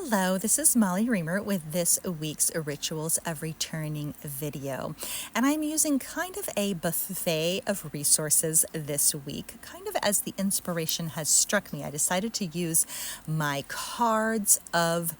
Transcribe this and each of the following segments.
Hello, this is Molly Reamer with this week's Rituals of Returning video. And I'm using kind of a buffet of resources this week, kind of as the inspiration has struck me. I decided to use my cards of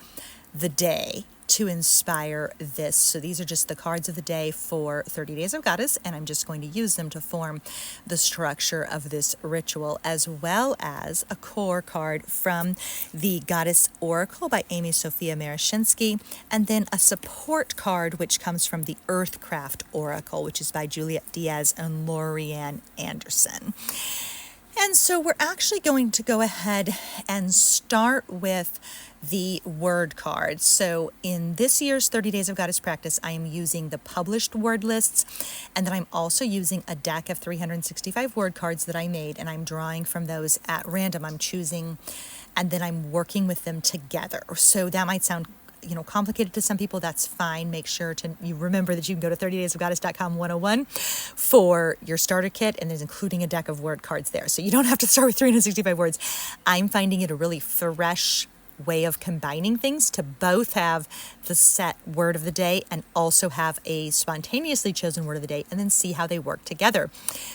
the day to inspire this. So these are just the cards of the day for 30 Days of Goddess, and I'm just going to use them to form the structure of this ritual, as well as a core card from the Goddess Oracle by Amy Sophia Marashinsky, and then a support card which comes from the Earthcraft Oracle, which is by Juliet Diaz and Lorianne Anderson. And so we're actually going to go ahead and start with the word cards. So in this year's 30 Days of Goddess practice, I am using the published word lists, and then I'm also using a deck of 365 word cards that I made, and I'm drawing from those at random. I'm choosing, and then I'm working with them together. So that might sound complicated to some people. That's fine. Make sure you remember that you can go to 30daysofgoddess.com 101 for your starter kit, and there's including a deck of word cards there. So you don't have to start with 365 words. I'm finding it a really fresh way of combining things to both have the set word of the day and also have a spontaneously chosen word of the day, and then see how they work together.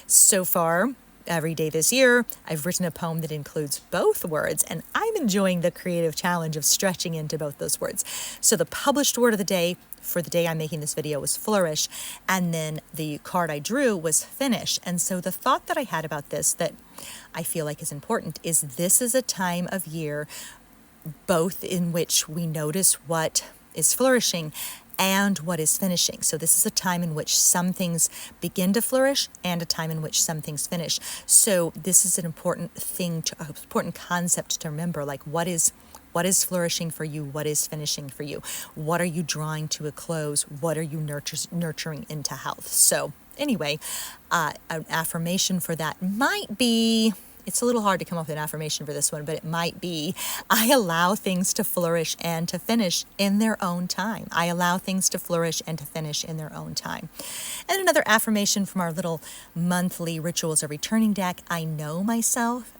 So far, every day this year, I've written a poem that includes both words, and I'm enjoying the creative challenge of stretching into both those words. So the published word of the day for the day I'm making this video was flourish, and then the card I drew was finish. And so the thought that I had about this that I feel like is important is this is a time of year both in which we notice what is flourishing and what is finishing. So this is a time in which some things begin to flourish and a time in which some things finish. So this is an important important concept to remember, like what is flourishing for you? What is finishing for you? What are you drawing to a close? What are you nurturing into health? So anyway, an affirmation for that might be, it's a little hard to come up with an affirmation for this one, but it might be, I allow things to flourish and to finish in their own time. I allow things to flourish and to finish in their own time. And another affirmation from our little monthly Rituals of Returning deck, I know myself.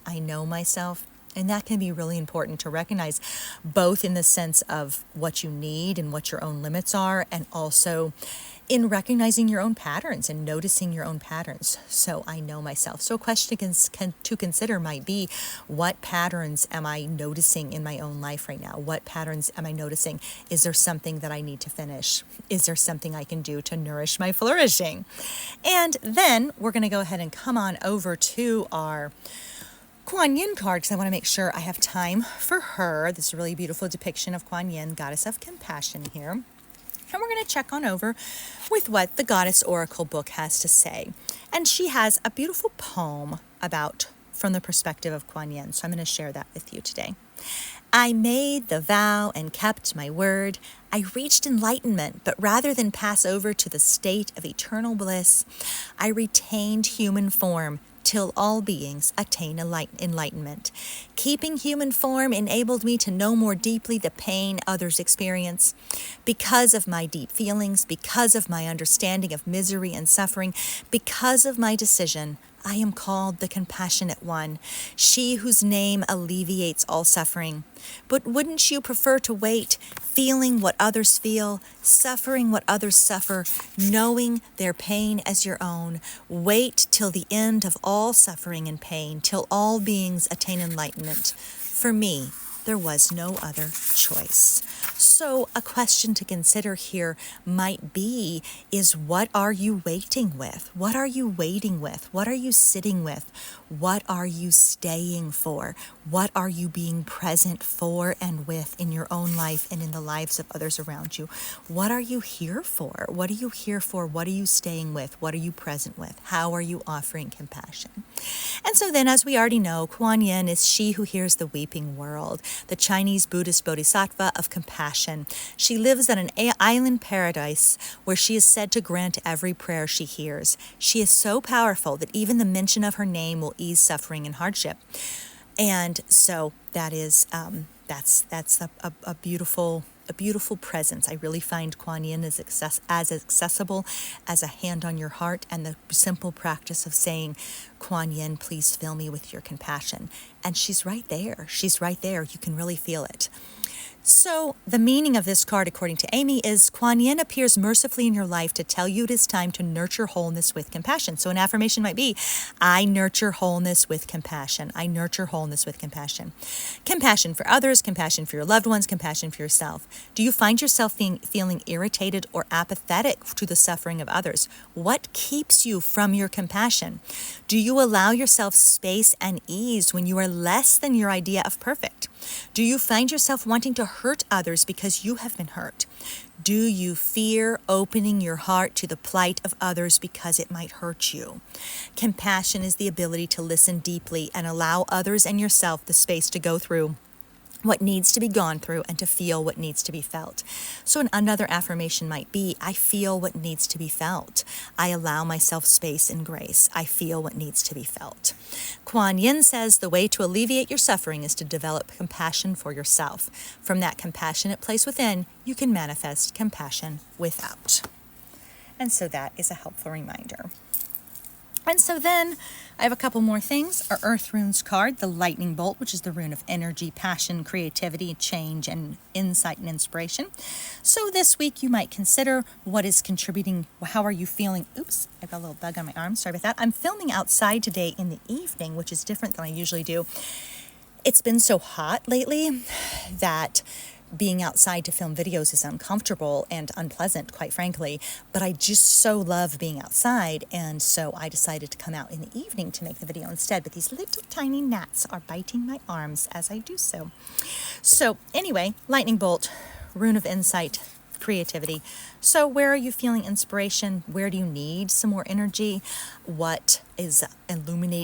And that can be really important to recognize, both in the sense of what you need and what your own limits are, and also in recognizing your own patterns and noticing your own patterns. So I know myself. So a question to consider might be, what patterns am I noticing in my own life right now? What patterns am I noticing? Is there something that I need to finish? Is there something I can do to nourish my flourishing? And then we're going to go ahead and come on over to our Kuan Yin card, because I want to make sure I have time for her. This really beautiful depiction of Kuan Yin, goddess of compassion here. And we're going to check on over with what the Goddess Oracle book has to say. And she has a beautiful poem from the perspective of Kuan Yin. So I'm going to share that with you today. I made the vow and kept my word. I reached enlightenment, but rather than pass over to the state of eternal bliss, I retained human form till all beings attain enlightenment. Keeping human form enabled me to know more deeply the pain others experience. Because of my deep feelings, because of my understanding of misery and suffering, because of my decision, I am called the Compassionate One, she whose name alleviates all suffering. But wouldn't you prefer to wait, feeling what others feel, suffering what others suffer, knowing their pain as your own? Wait till the end of all suffering and pain, till all beings attain enlightenment. For me, there was no other choice. So a question to consider here might be, is what are you waiting with? What are you waiting with? What are you sitting with? What are you staying for? What are you being present for and with in your own life and in the lives of others around you? What are you here for? What are you here for? What are you staying with? What are you present with? How are you offering compassion? And so then, as we already know, Kuan Yin is she who hears the weeping world, the Chinese Buddhist bodhisattva of compassion. She lives in an island paradise where she is said to grant every prayer she hears. She is so powerful that even the mention of her name will ease suffering and hardship. And so that is that's a beautiful presence. I really find Kuan Yin as accessible as a hand on your heart, and the simple practice of saying, Kuan Yin, please fill me with your compassion. And she's right there. You can really feel it. So, the meaning of this card, according to Amy, is Kuan Yin appears mercifully in your life to tell you it is time to nurture wholeness with compassion. So, an affirmation might be, I nurture wholeness with compassion. I nurture wholeness with compassion. Compassion for others, compassion for your loved ones, compassion for yourself. Do you find yourself feeling irritated or apathetic to the suffering of others? What keeps you from your compassion? Do you allow yourself space and ease when you are less than your idea of perfect? Do you find yourself wanting to hurt others because you have been hurt? Do you fear opening your heart to the plight of others because it might hurt you? Compassion is the ability to listen deeply and allow others and yourself the space to go through what needs to be gone through and to feel what needs to be felt. So another affirmation might be, I feel what needs to be felt. I allow myself space and grace. I feel what needs to be felt. Kuan Yin says the way to alleviate your suffering is to develop compassion for yourself. From that compassionate place within, you can manifest compassion without. And so that is a helpful reminder. And so then I have a couple more things. Our Earth Runes card, the Lightning Bolt, which is the rune of energy, passion, creativity, change, and insight and inspiration. So this week you might consider what is contributing. How are you feeling? Oops, I've got a little bug on my arm. Sorry about that. I'm filming outside today in the evening, which is different than I usually do. It's been so hot lately that being outside to film videos is uncomfortable and unpleasant, quite frankly, but I just so love being outside, and so I decided to come out in the evening to make the video instead, but these little tiny gnats are biting my arms as I do so. So anyway, lightning bolt, rune of insight, creativity. So where are you feeling inspiration? Where do you need some more energy? What is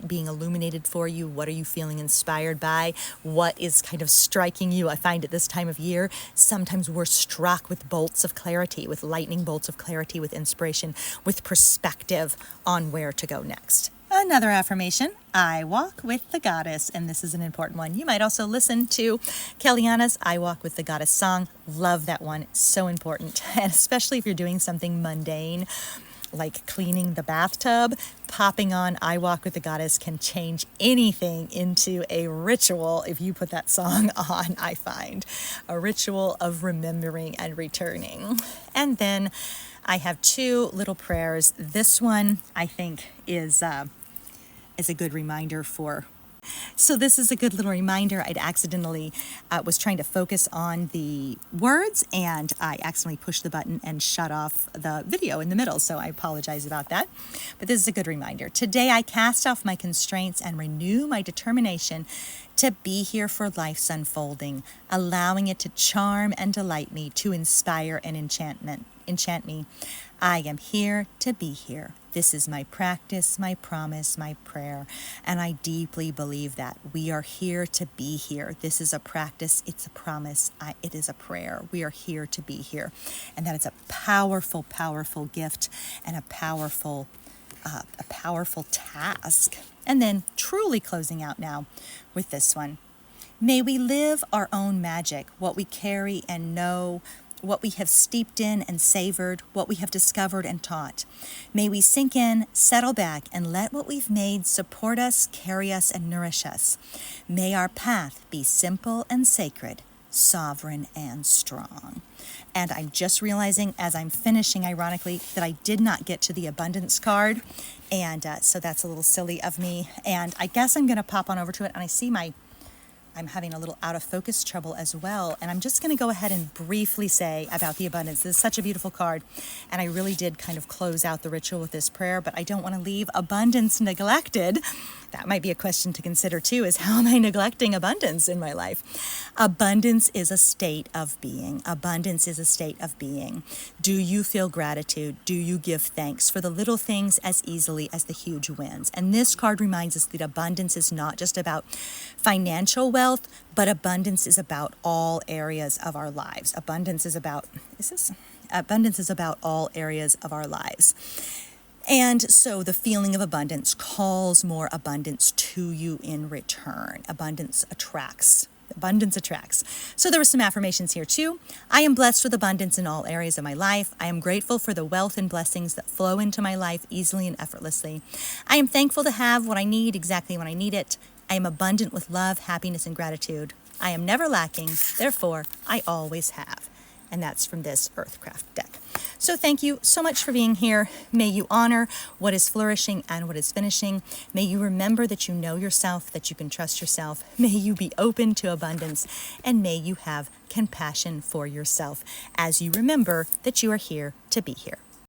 being illuminated for you? What are you feeling inspired by? What is kind of striking you? I find at this time of year, sometimes we're struck with bolts of clarity, with lightning bolts of clarity, with inspiration, with perspective on where to go next. Another affirmation, I walk with the goddess, and this is an important one. You might also listen to Kellyanna's I Walk with the Goddess song. Love that one. It's so important. And especially if you're doing something mundane, like cleaning the bathtub, popping on I Walk with the Goddess can change anything into a ritual if you put that song on, I find. A ritual of remembering and returning. And then I have two little prayers. This one, I think, is a good reminder for. So this is a good little reminder. I'd accidentally was trying to focus on the words, and I accidentally pushed the button and shut off the video in the middle, so I apologize about that. But this is a good reminder. Today I cast off my constraints and renew my determination to be here for life's unfolding, allowing it to charm and delight me, to inspire and enchant me. I am here to be here. This is my practice, my promise, my prayer, and I deeply believe that we are here to be here. This is a practice, it's a promise, it is a prayer. We are here to be here, and that is a powerful, powerful gift and a powerful task. And then truly closing out now with this one. May we live our own magic, what we carry and know, what we have steeped in and savored, what we have discovered and taught. May we sink in, settle back, and let what we've made support us, carry us, and nourish us. May our path be simple and sacred, sovereign and strong. And I'm just realizing as I'm finishing, ironically, that I did not get to the abundance card. And so that's a little silly of me. And I guess I'm going to pop on over to it. And I see I'm having a little out of focus trouble as well. And I'm just going to go ahead and briefly say about the abundance. This is such a beautiful card. And I really did kind of close out the ritual with this prayer, but I don't want to leave abundance neglected. That might be a question to consider too, is how am I neglecting abundance in my life? Abundance is a state of being. Abundance is a state of being. Do you feel gratitude? Do you give thanks for the little things as easily as the huge wins? And this card reminds us that abundance is not just about financial wealth, but abundance is about all areas of our lives. Abundance is about all areas of our lives. And so the feeling of abundance calls more abundance to you in return. Abundance attracts. So there were some affirmations here too. I am blessed with abundance in all areas of my life. I am grateful for the wealth and blessings that flow into my life easily and effortlessly. I am thankful to have what I need exactly when I need it. I am abundant with love, happiness, and gratitude. I am never lacking, therefore I always have. And that's from this Earthcraft deck. So thank you so much for being here. May you honor what is flourishing and what is finishing. May you remember that you know yourself, that you can trust yourself. May you be open to abundance, and may you have compassion for yourself as you remember that you are here to be here.